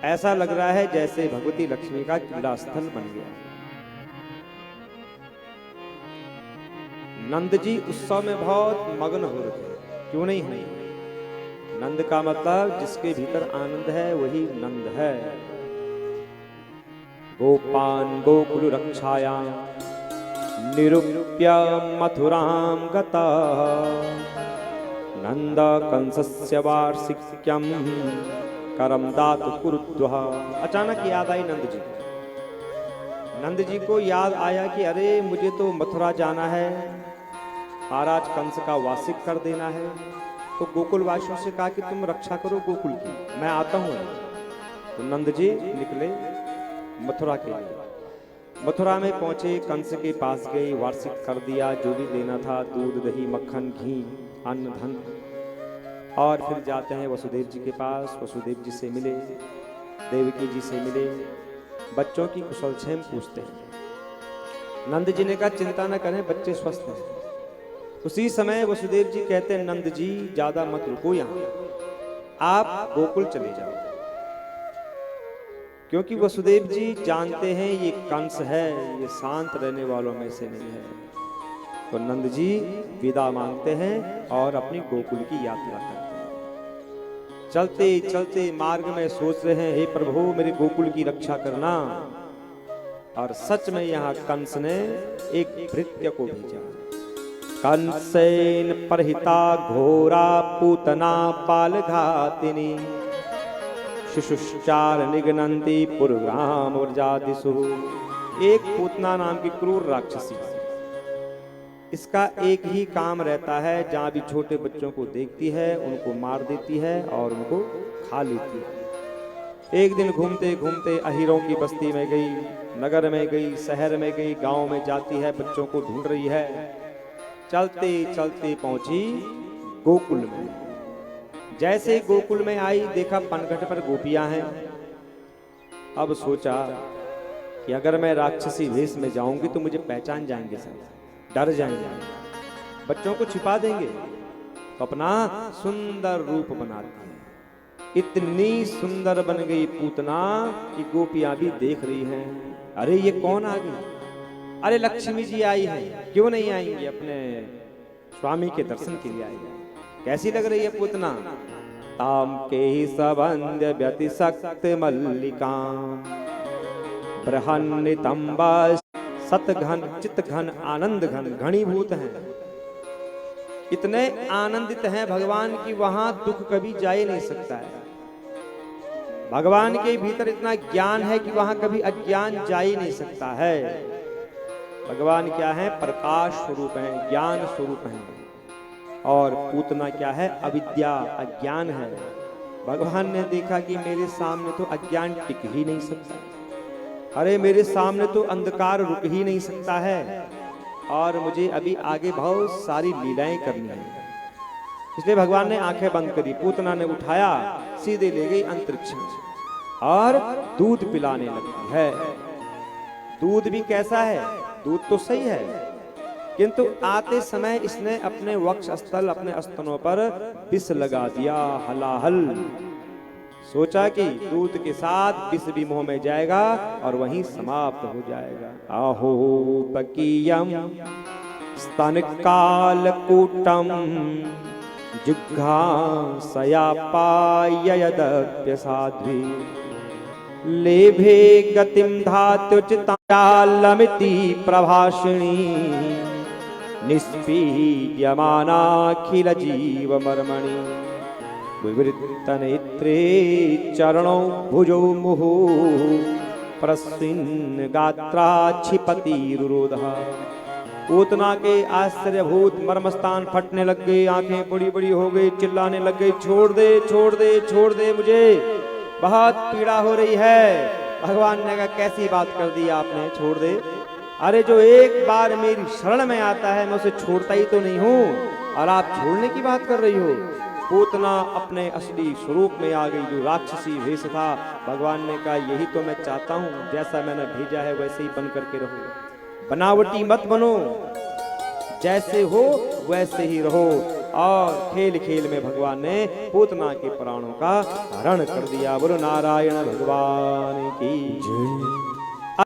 ऐसा लग रहा है जैसे भगवती लक्ष्मी का क्रीड़ा स्थल बन गया। नंद जी उत्सव में बहुत मग्न हो रहे थे, क्यों नहीं है? नंद का मतलब जिसके भीतर आनंद है वही नंद है। गोपान गोकुल रक्षायां निरूप्य मथुरां गता नंद कंसस्य वार्षिक्यम करम दातु कुरुद्वः। अचानक याद आई नंद जी। नंद जी को याद आया कि अरे मुझे तो मथुरा जाना है, महाराज कंस का वार्षिक कर देना है। तो गोकुल वासियों से कहा कि तुम रक्षा करो गोकुल की, मैं आता हूं। तो नंद जी निकले मथुरा के लिए। मथुरा में पहुंचे, कंस के पास गए, वार्षिक कर दिया जो भी देना था, दूध दही मक्खन घी अन्न धन। और फिर जाते हैं वसुदेव जी के पास, वसुदेव जी से मिले, देवकी जी से मिले, बच्चों की कुशलक्षेम पूछते हैं। नंद जी ने कहा चिंता न करें, बच्चे स्वस्थ हैं। उसी समय वसुदेव जी कहते हैं नंद जी ज्यादा मत रुको यहां, आप गोकुल चले जाओ। क्योंकि वसुदेव जी जानते हैं ये कंस है, ये शांत रहने वालों में से नहीं है। तो नंद जी विदा मांगते हैं और अपनी गोकुल की यात्रा करते हैं। चलते चलते मार्ग में सोच रहे हैं हे प्रभु मेरे गोकुल की रक्षा करना। और सच में यहाँ कंस ने एक भृत्य को भेजा। कंसेन परहिता घोरा पूतना पालघातिनी शिशुश्चार निगनंती पुरग्राम व्रजादिषु। एक पूतना नाम की क्रूर राक्षसी, इसका एक ही काम रहता है, जहां भी छोटे बच्चों को देखती है उनको मार देती है और उनको खा लेती है। एक दिन घूमते घूमते अहीरों की बस्ती में गई, नगर में गई, शहर में गई, गांव में जाती है, बच्चों को ढूंढ रही है। चलते चलते पहुंची गोकुल में। जैसे गोकुल में आई देखा पनघट पर गोपियां हैं। अब सोचा कि अगर मैं राक्षसी वेश में जाऊंगी तो मुझे पहचान जाएंगे, सब डर जाएंगे, बच्चों को छिपा देंगे। तो अपना सुंदर रूप बनाती है। इतनी सुंदर बन गई पूतना कि गोपियां भी देख रही हैं। अरे ये कौन आ गई? अरे लक्ष्मी जी आई है, क्यों नहीं आएंगी? अपने स्वामी के दर्शन के लिए आई है। कैसी लग रही है पूतना? ताम के ही सबंध व्यतिशक्त मल्लिका बृहन्नितंबा सतघन चितघन आनंद घन घनीभूत हैं। इतने आनंदित हैं भगवान की वहां दुख कभी जा ही नहीं सकता है। भगवान के भीतर इतना ज्ञान है कि वहां कभी अज्ञान जा ही नहीं सकता है। भगवान क्या है? प्रकाश स्वरूप है, ज्ञान स्वरूप है। और पूतना क्या है? अविद्या अज्ञान है। भगवान ने देखा कि मेरे सामने तो अज्ञान टिक ही नहीं सकता, अरे मेरे सामने तो अंधकार रुक ही नहीं सकता है, और मुझे अभी आगे बहुत सारी लीलाएं करनी है। इसलिए भगवान ने आंखें बंद करी, पूतना ने उठाया, सीधे ले गई अंतरिक्ष में और दूध पिलाने लगती है। दूध भी कैसा है? दूध तो सही है, किंतु आते समय इसने अपने वक्ष स्थल, अपने स्तनों पर विष लगा दिया, हलाहल। सोचा कि दूध के साथ विष भी मुंह में जाएगा और वहीं समाप्त हो जाएगा। आहो बकीयम स्तन काल कूटम जिघ्घासया पाययदप्य साध्वी लेभे गतिम धात्युचितालमिति प्रभाषिणी निष्पीड्यमानाखिल जीव मर्मणि विवृत्तनेत्रे चरणों भुजो मुहु प्रस्विन् गात्रा क्षिपतिरुरोधः। पूतना के आश्चर्यभूत मर्मस्थान फटने लग गए, आंखें बड़ी बड़ी हो गई, चिल्लाने लग गई, छोड़ दे छोड़ दे छोड़ दे, मुझे बहुत पीड़ा हो रही है। भगवान ने कहा कैसी बात कर दी आपने, छोड़ दे? अरे जो एक बार मेरी शरण में आता है मैं उसे छोड़ता ही तो नहीं हूं, और आप छोड़ने की बात कर रही हो। पूतना अपने असली स्वरूप में आ गई, जो राक्षसी वेश था। भगवान ने कहा यही तो मैं चाहता हूं, जैसा मैंने भेजा है वैसे ही बन करके रहो, बनावटी मत बनो, जैसे हो वैसे ही रहो। और खेल खेल में भगवान ने पूतना के प्राणों का हरण कर दिया। बोलो नारायण भगवान की जय।